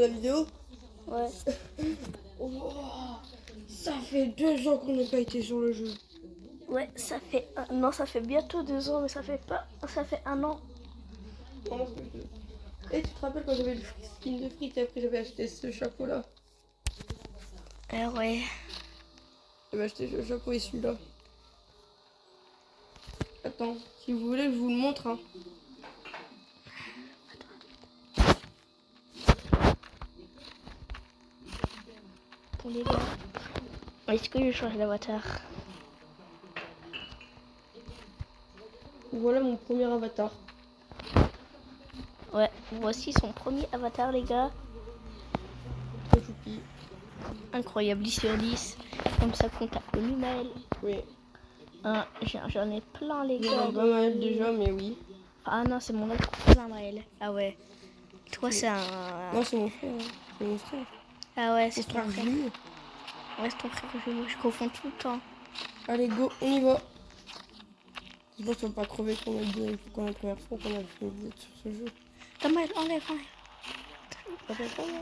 la vidéo? Ouais. Oh, ça fait 2 ans qu'on n'a pas été sur le jeu. Ouais, ça fait non, ça fait bientôt 2 ans, mais ça fait 1 an. Oh, ça fait 2. Et tu te rappelles quand j'avais le skin de frites et après j'avais acheté ce chapeau là? Ouais. J'avais acheté ce chapeau et celui-là. Attends, si vous voulez, je vous le montre. Hein. Pour les gars. Est-ce que je change d'avatar? Voilà mon premier avatar. Ouais, voici son premier avatar, les gars. Trop choupi. Incroyable, 10 sur 10. Comme ça compte à connu Maël. Oui. J'en ai plein, les gars. J'en ai pas mal déjà, mais oui. Ah non, c'est mon autre cousin Maël. Ah ouais. Toi, c'est un. Non, c'est mon frère. Hein. C'est mon frère. Ah ouais, c'est Mon ton frère frère. jumeau. Ouais, c'est ton frère jumeau. Je confonds tout le temps. Allez, go, on y va. J'espère que tu vas pas crever comme la première fois qu'on a fait une vidéo sur ce jeu. Maël, enlève. Ça fait pas mal.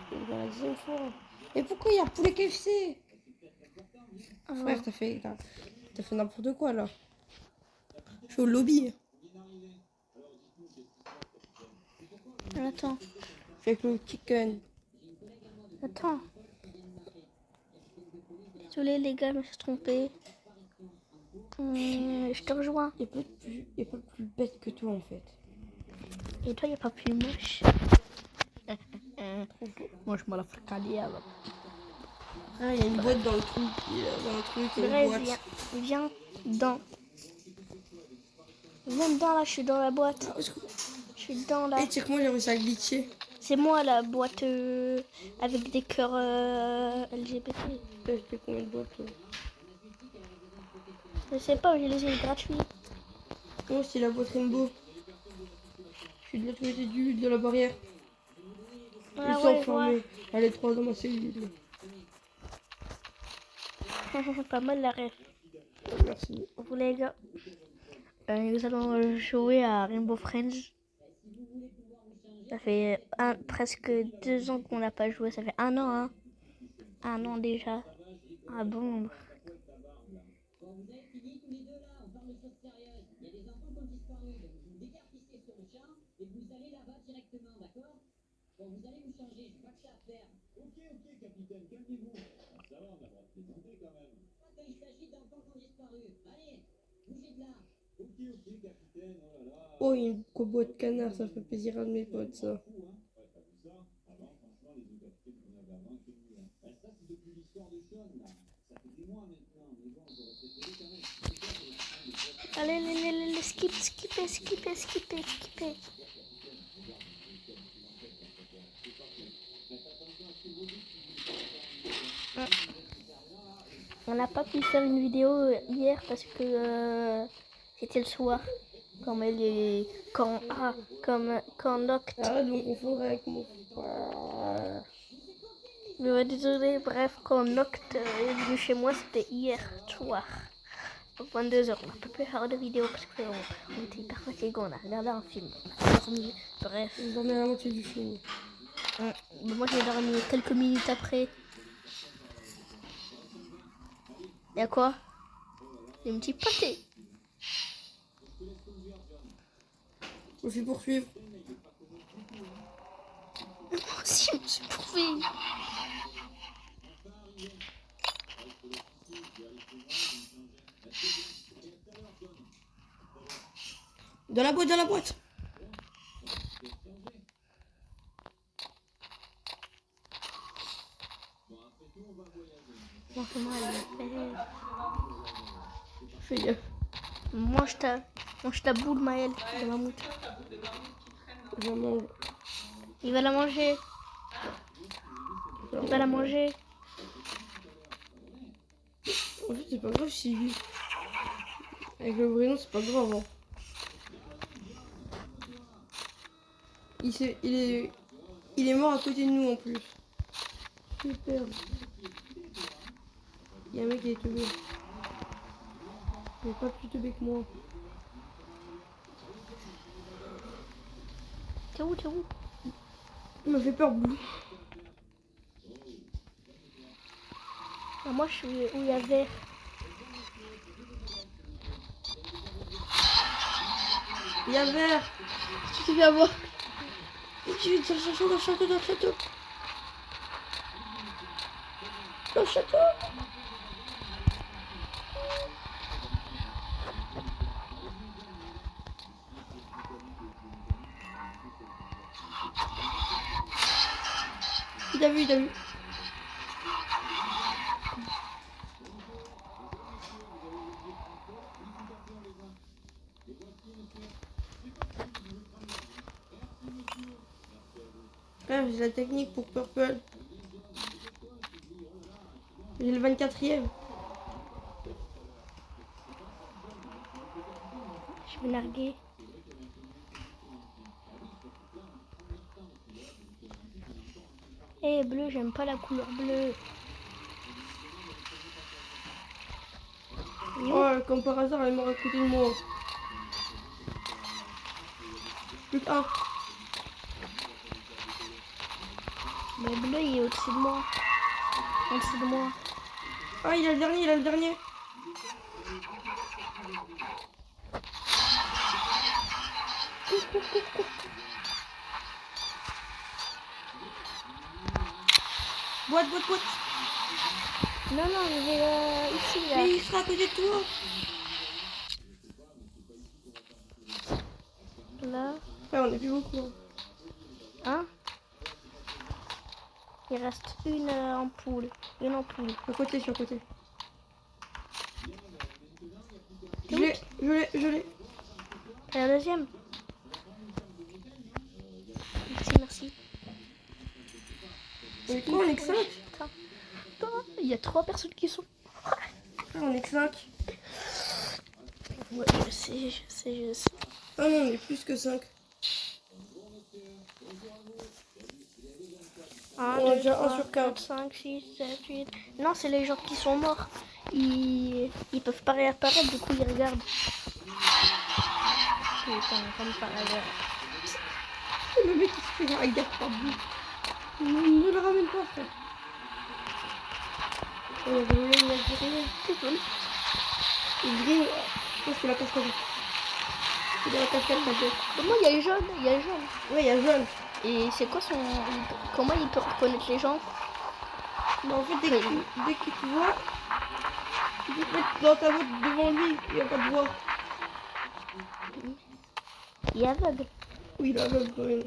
C'est la deuxième fois. Et pourquoi il y a poulet KFC? Frère, t'as fait n'importe quoi là. Je suis au lobby. Attends. Je suis avec le chicken. Attends. Désolé, les gars, je me suis trompée. Je te rejoins. Il n'y a pas plus bête que toi en fait. Et toi, il n'y a pas plus moche. Moi, je m'en la ferai caler alors. Ah, il y a une boîte dans le truc. Il y a une boîte. Viens dedans. Viens dedans, là, je suis dans la boîte. Ah, Je suis dedans, là. Et tu sais que moi j'ai réussi à glitcher. C'est moi, la boîte avec des cœurs LGBT. T'as acheté combien de boîtes toi? Je sais pas, j'ai les ai gratuits. Moi c'est la boîte Rainbow. Je suis de l'autre côté de la barrière. Ah Ils sont ouais, enfermés. Elle est 3 dans ma cellule. Pas mal la ref. Merci. Vous les gars, nous allons jouer à Rainbow Friends. Ça fait presque 2 ans qu'on n'a pas joué. Ça fait 1 an, hein. 1 an déjà. Ah bon. Oh, il y a une combo de canard, ça fait plaisir à mes potes ça. Allez, skipper. On n'a pas pu faire une vidéo hier parce que c'était le soir. Quand Noct. Ah, donc on faudrait avec mon frère. Désolé, bref, quand Noct est venu chez moi, c'était hier soir. 22h, on n'a pas pu faire de vidéo parce qu'on était hyper fatigués, on a regardé un film, on a dormi, bref. Je dormais à la moitié du film. Moi j'ai dormi quelques minutes après. Y'a quoi? Des petits pâtés. Je me suis poursuivre. Moi aussi je me suis poursuivi. Dans la boîte. Bon, c'est moi, Fais gaffe. mange ta boule, Maël, de mammouth. Je mange. Il va la manger. Il va la manger. En fait, c'est pas grave si. Avec le prénom, c'est pas grave. Hein. Il est mort à côté de nous en plus. Super. Il y a un mec qui est teubé. Il n'est pas plus teubé que moi. T'es où? Il me fait peur, Blue. Ah, moi, je suis où il y a vert. Il y a vert. Tu te fais avoir. Tu es dans le château, dans le château, dans le château. Dans le château. Il a vu, il a vu. Ah, j'ai la technique pour Purple. J'ai le 24e. Je vais larguer. Eh, bleu, j'aime pas la couleur bleue. Oh, comme par hasard, elle m'a à côté de moi. Plus qu'un. Mais bleu, il est au-dessus de moi. En dessous de moi. Ah, il a le dernier, il a le dernier. Boîte, boîte, boîte. Non, non, je vais ici, là. Mais il sera à côté de toi. Là. Ouais, on est plus beaucoup. Hein? Il reste une ampoule. Une ampoule. À côté, je suis à côté. Je l'ai, je l'ai, je l'ai. Et la deuxième. Merci, merci. C'est quoi, on est que 5? Il y a 3 personnes qui sont. On est que 5. Ouais, je sais. Ah non, on est plus que 5. On est déjà 1 sur 4. 5, 6, 7, 8. Non, c'est les gens qui sont morts. Ils peuvent pas réapparaître, du coup ils regardent. Putain, comme par hasard. Le mec qui se fait la gaffe par bout. Ne le ramène pas, frère. Oh, il y a le putain. Il grille. Je pense qu'il a la cascade. Il a la cascade, ta tête. Comment il y a jaune? Il y a jaune. Ouais, il y a jaune. Et c'est quoi son. Comment il peut reconnaître les gens? Bah, en fait, dès qu'il te voit, tu peux te mettre dans ta voie devant lui. Il va pas te voir. Il est aveugle. Oui, il est aveugle quand même.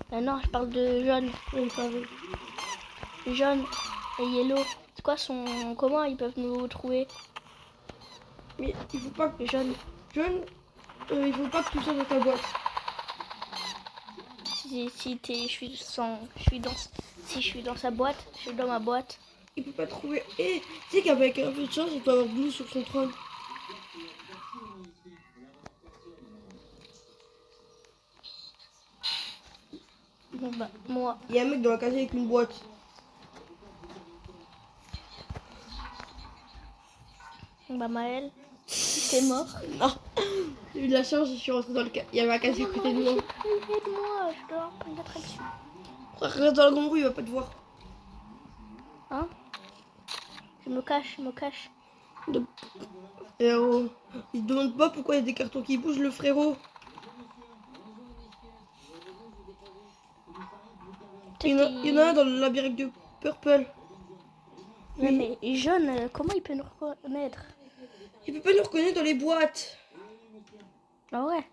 Ah non, je parle de jaune. Oui, il est aveugle. Jaune et yellow. C'est quoi son. Comment ils peuvent nous trouver? Mais il faut pas que Jaune. jaune, il faut pas que tu sois dans ta boîte. Si je suis dans sa boîte, je suis dans ma boîte. Il peut pas trouver. Et tu sais qu'avec un peu de chance, il peut avoir Blue sur son trône. Bon bah, moi. Il y a un mec dans la casier avec une boîte. Bah, Maël, t'es mort. Non, j'ai eu de la chance, je suis rentrée dans le casier. Il y avait un casier à côté de moi. Aide-moi, je dois prendre l'attraction. Frère, reste dans la grande rue, il va pas te voir. Hein? Je me cache. Frérot, il te demande pas pourquoi il y a des cartons qui bougent, le frérot. Il y en a un dans le labyrinthe de Purple. Ouais, mais jaune, comment il peut nous reconnaître? Il peut pas nous reconnaître dans les boîtes. Ah ouais.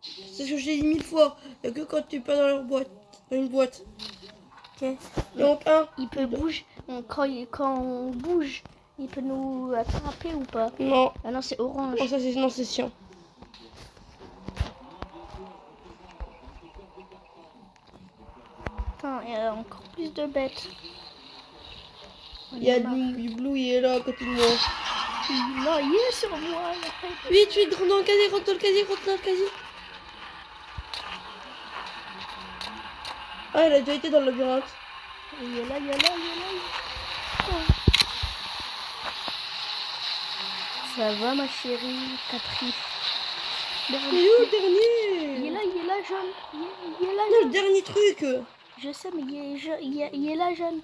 C'est ce que je t'ai dit 1000 fois. Il y a que quand tu es pas dans leur boîte. Dans une boîte. Ok. Donc un. Il peut bouger. Quand on bouge, il peut nous attraper ou pas? Non. Ah non, c'est orange. Non, ça c'est non, c'est chiant. Putain, il y a encore plus de bêtes. Il y a du Blue, il est là à côté de moi. Non, il est sur moi. Vite, rentre dans le casier, rentre dans le casier, rentre dans le casier. Ah, il a déjà été dans le labyrinthe. Il est là. Oh. Ça va, ma chérie, Caprice. Il est où le dernier? Il est là, jaune. Il est là, Non, le dernier truc. Je sais, mais il est là, jeune.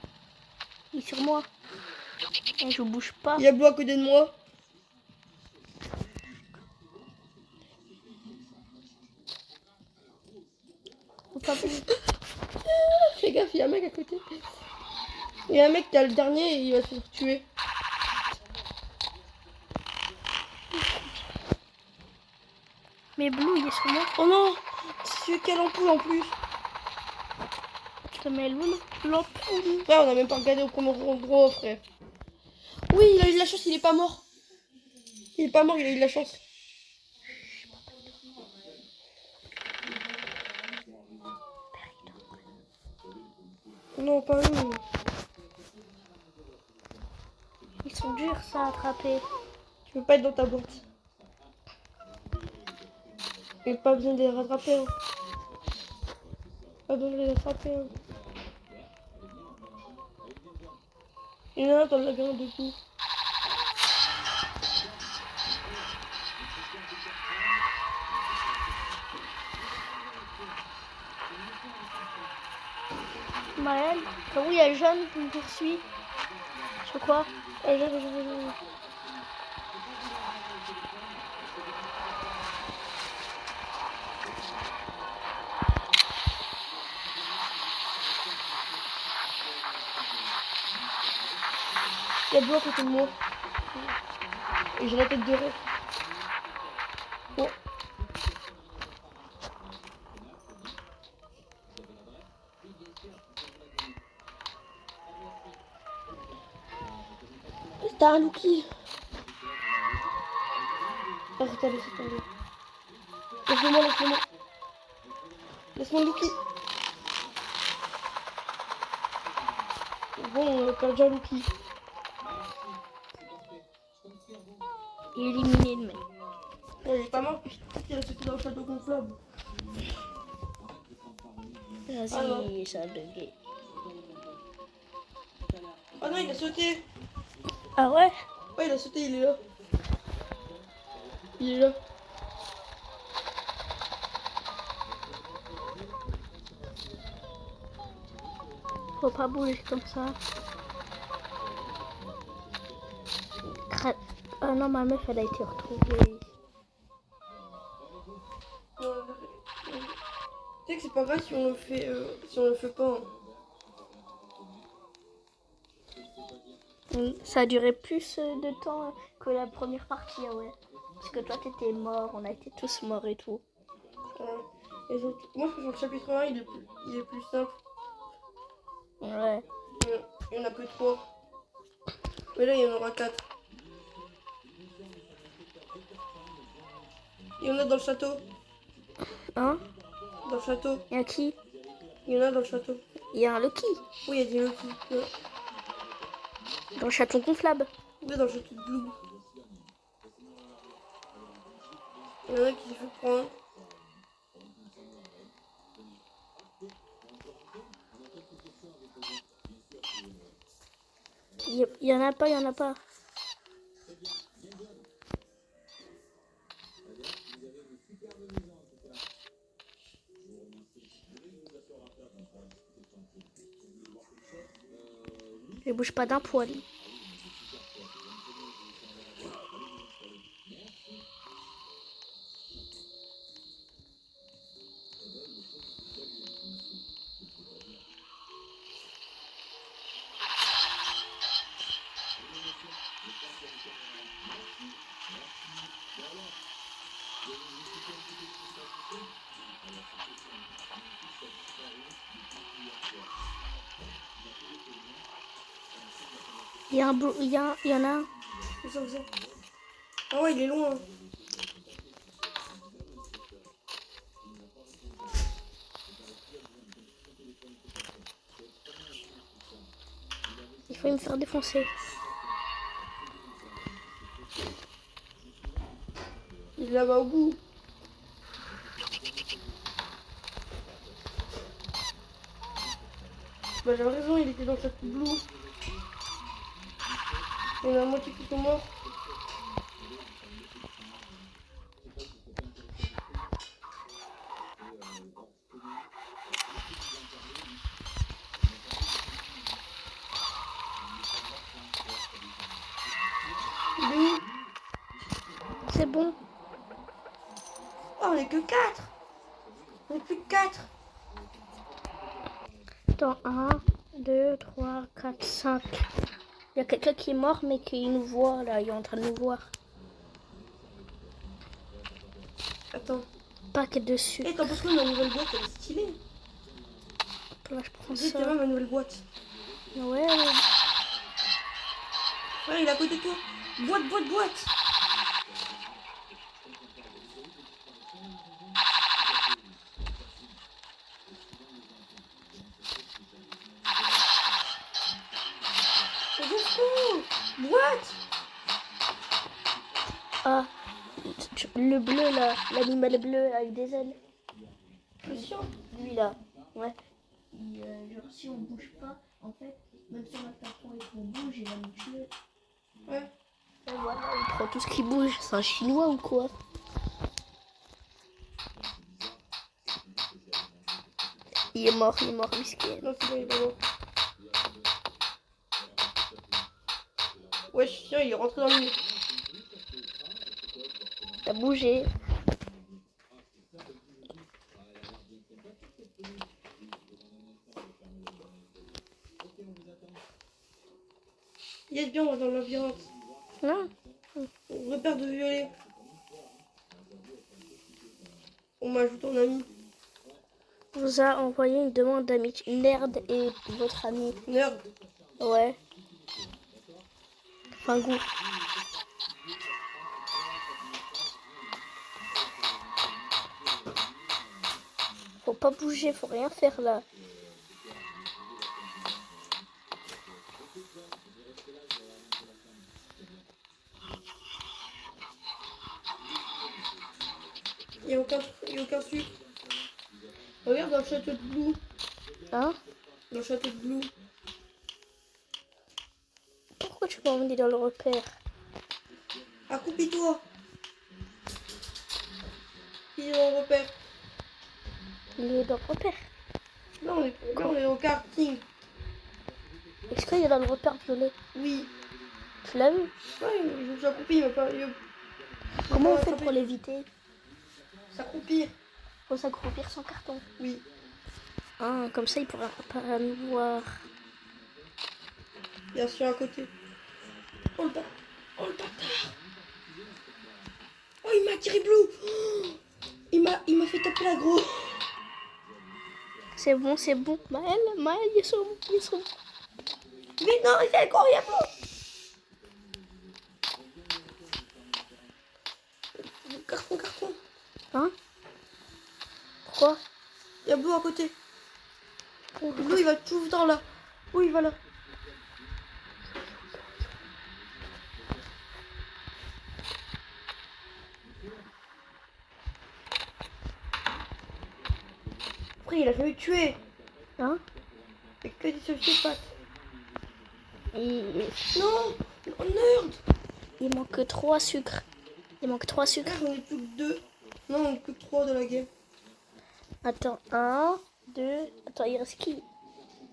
Il est sur moi. Et je bouge pas. Il y a Blue à côté de moi. Faut pas bouger. Fais gaffe, il y a un mec à côté. Il y a un mec qui a le dernier et il va se faire tuer. Mais Blue, il est sur moi. Oh non, c'est celui qui a l'ampoule en plus. Ça met l'ampoule. Frère, on a même pas regardé au premier endroit, frère. Oui, il a eu de la chance, il est pas mort. Il est pas mort, il a eu de la chance. Non, pas eux. Ils sont durs, ça, à attraper. Tu peux pas être dans ta boîte. Il n'y a pas besoin de les rattraper. Hein. Pas besoin de les attraper. Hein. Il y en a un dans le labyrinthe de coup. Maël, où il y a Jeanne qui me poursuit. Je crois. Jeanne. Il y a Blue à côté de moi. Et j'ai la tête de rêve. Bon. T'as un Lucky. Arrête, laisse tomber. Laisse-moi, laisse-moi. Laisse-moi Lucky. Bon, on a perdu un Lucky. Il est éliminé, le mec. Il est pas mort. Peut-être qu'il a sauté dans le château gonflable. Vas-y, ça a bugué. Ah non, il a sauté. Ah ouais? Ouais, il a sauté, il est là. Il est là. Faut pas bouger comme ça. Ah non, ma meuf, elle a été retrouvée. Tu sais que c'est pas grave si on le fait pas. Hein. Ça a duré plus de temps que la première partie, ah ouais. Parce que toi, t'étais mort, on a été tous morts et tout. Et donc, moi, je pense que le chapitre 1, il est plus simple. Ouais. Il y en a que 3. Mais là, il y en aura 4. Il y en a dans le château. Hein? Dans le château. Il y a qui? Il y en a dans le château. Il y a un Loki. Oui, il y a des Loki. Ouais. Dans le château gonflable. Oui, dans le château de Blue. Il y en a qui s'est fait prendre. Il y en a pas, il y en a pas. Je bouge pas d'un poil. Il y en a un. C'est ça. Ah ouais, il est loin. Il faut me faire défoncer. Il est là-bas au bout. Bah j'avais raison, il était dans le château de Blue. Il y en a la moitié qui sont morts. bon. Oh, on est que 4. On est plus que 4. Attends, 1, 2, 3, 4, 5. Il y a quelqu'un qui est mort, mais qui nous voit, là. Il est en train de nous voir. Attends. Paquet de sucre. Et t'en penses quoi de ma nouvelle boîte? Elle est stylée. Là, je prends Dis, ça. t'as ma nouvelle boîte. Ouais. Frère, il est à côté de toi. Boîte. C'est beaucoup. Boîte. Ah, le bleu, là. L'animal bleu avec des ailes. Attention. Lui, là. Ouais. Et, genre, si on bouge pas, en fait, même si on a tapon et qu'on bouge, il va nous tuer. Ouais. Et voilà, il prend tout ce qui bouge. C'est un chinois ou quoi? Il est mort, miskin. Non, c'est bon, il est pas mort. Wesh, tiens, il est rentré dans le mur. T'as bougé. Yes, bien, on va dans le labyrinthe. Non. On repère de violet. On m'ajoute en ami. On vous a envoyé une demande d'amitié. Nerd et votre ami. Nerd. Ouais. Enfin, goût. Faut pas bouger, faut rien faire là. Il n'y a aucun sucre. Regarde dans le château de Blue. Hein? Dans le château de Blue. Pourquoi tu m'as emmené dans le repère? Accroupis-toi. Il est dans le repère. Il est dans le repère. Là, on est au karting. Est-ce qu'il est dans le repère violet? Oui. Tu l'as vu? Ouais, je me suis accroupi, il m'a pas... Comment on m'a fait attrapé. pour l'éviter? S'accroupir. Faut s'accroupir sans carton. Oui. Ah, comme ça il pourra pas nous voir. Bien sûr, à côté. Oh le bâtard. Oh, il m'a tiré Blue. Oh, il m'a fait taper l'agro. C'est bon. Maël, ils sont. Mais non, il y a encore, il y a Blue. Carton. Hein? Pourquoi? Il y a Blue à côté. Blue, il va tout le temps là. Oui, il va là. Après, il a failli me tuer. Hein? Mais que des sociopathes. Non, Oh, nerd. il manque 3 sucres. Frère, on est plus que 2. Non, on est plus que 3 de la game. Attends, 1, 2. Attends, il reste qui?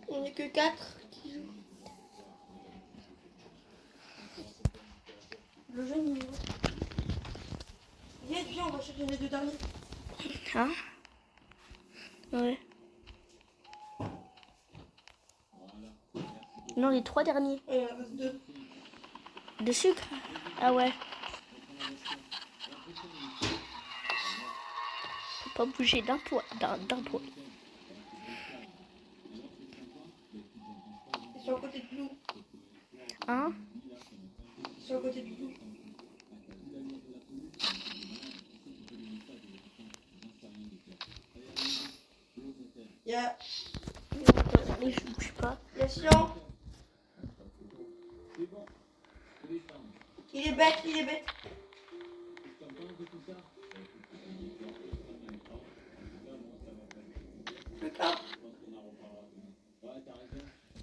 On est que 4 qui jouent. Le jeune, il est où? Viens, on va chercher les 2 derniers. Hein? Ouais. Non, les 3 derniers. Il en reste 2. De sucre? Ah ouais. Faut pas bouger d'un poids. Ils sont à côté de Blue. Hein? Ils sont à côté de Blue. Il y a... Et je bouge pas. Il y a Sian. Il est bête. Le cas.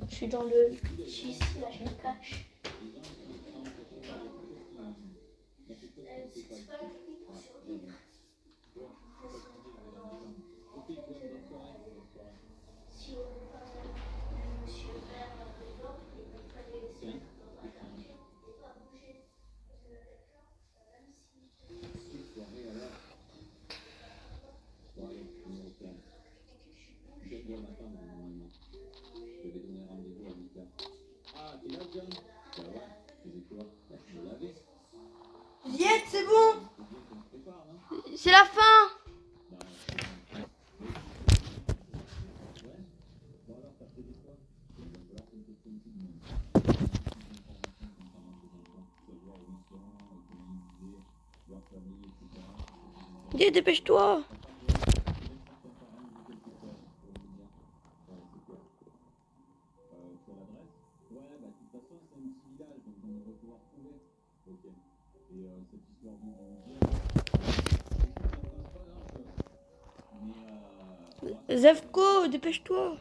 Je suis dans le 6, là je me cache. Juliette, c'est bon. C'est la fin. Dis, dépêche-toi. Zevko, dépêche-toi.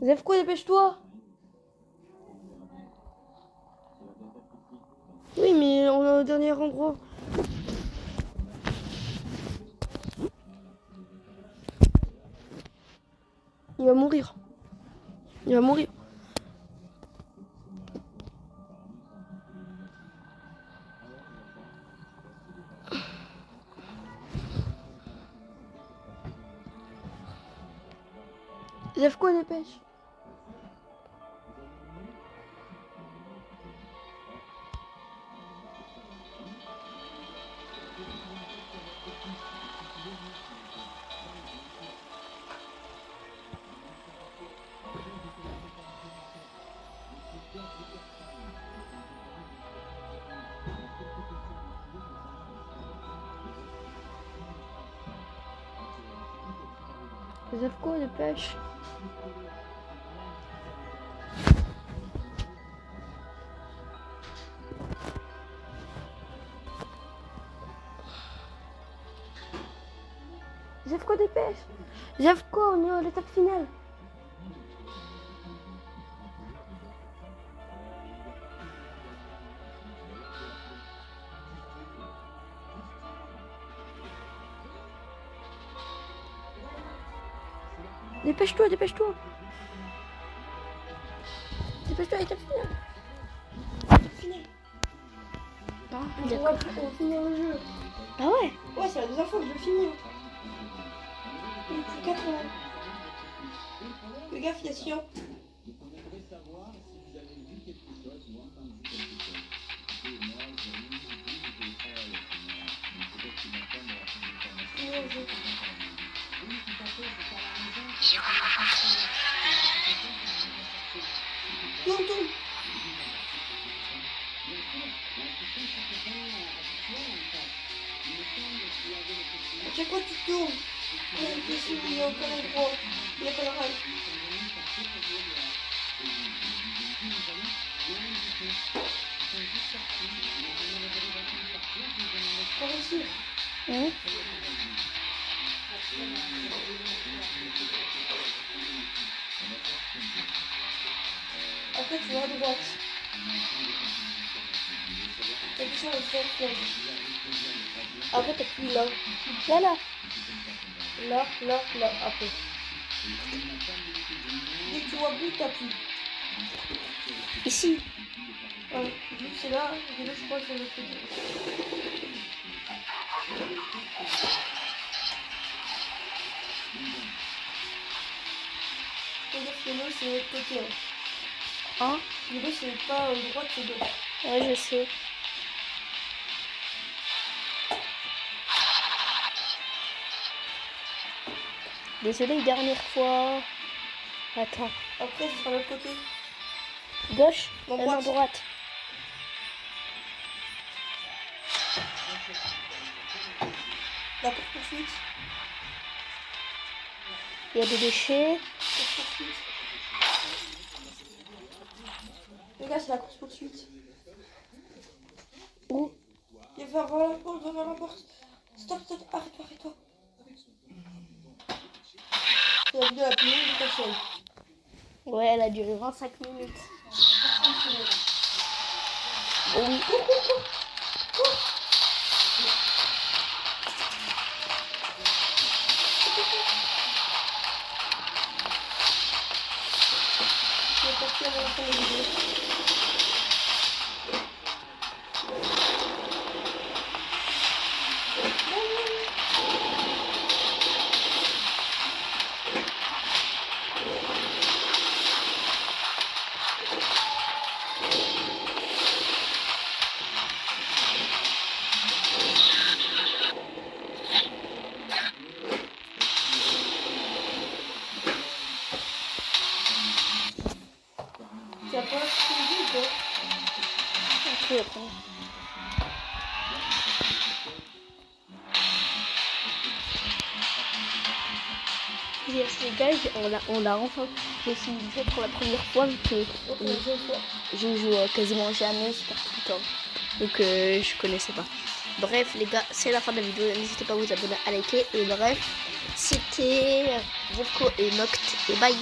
Zevko, dépêche-toi. Oui, mais on est au dernier endroit. Il va mourir. Il va mourir. Zevko, dépêche. Zevko, dépêche. Zevko, dépêche. Zevko, on est à l'étape finale. Dépêche-toi, dépêche-toi. Dépêche-toi, étape finale. Étape finale. On va finir le jeu. Ah ouais? Ouais, c'est la deuxième fois que je le finis. Il est plus 4 heures. Fais gaffe, il y a Sion. Tourne, tourne. À chaque fois que tu tournes, il y a encore un gros. Il y a pas le rêve. Par ici. Après, tu vas à droite. T'appuies sur le fer. Après, t'appuies là. Là, là. Là. Après. Dès que tu vois plus, t'appuies. Ici. Ouais, vu que c'est là, et là, je crois que c'est le côté. Regarde, le nœud, c'est de l'autre côté. Hein? Le nœud, c'est pas droite, c'est gauche. Ouais, je sais. Désolé, dernière fois. Attends. Après, ce sera l'autre côté. Gauche? Non, Non, droite. droite. La course-poursuite. Il y a des déchets. Course-poursuite. Les gars, c'est la course-poursuite. Où? Il va voir la porte, va voir la porte. Stop, arrête-toi. C'est la vidéo la plus longue de ta chaîne. Ouais, elle a duré 25 minutes. Oh oui. Je vais partir avant la fin de la vidéo. t'as pas suivi, quoi. Après, après. Yes, les gars, on l'a enfin fait pour la première fois vu que je joue quasiment jamais, super tout le temps. Donc je connaissais pas. Bref les gars, c'est la fin de la vidéo. N'hésitez pas à vous abonner, à liker. Et bref, c'était Zevko et Noct. Et bye.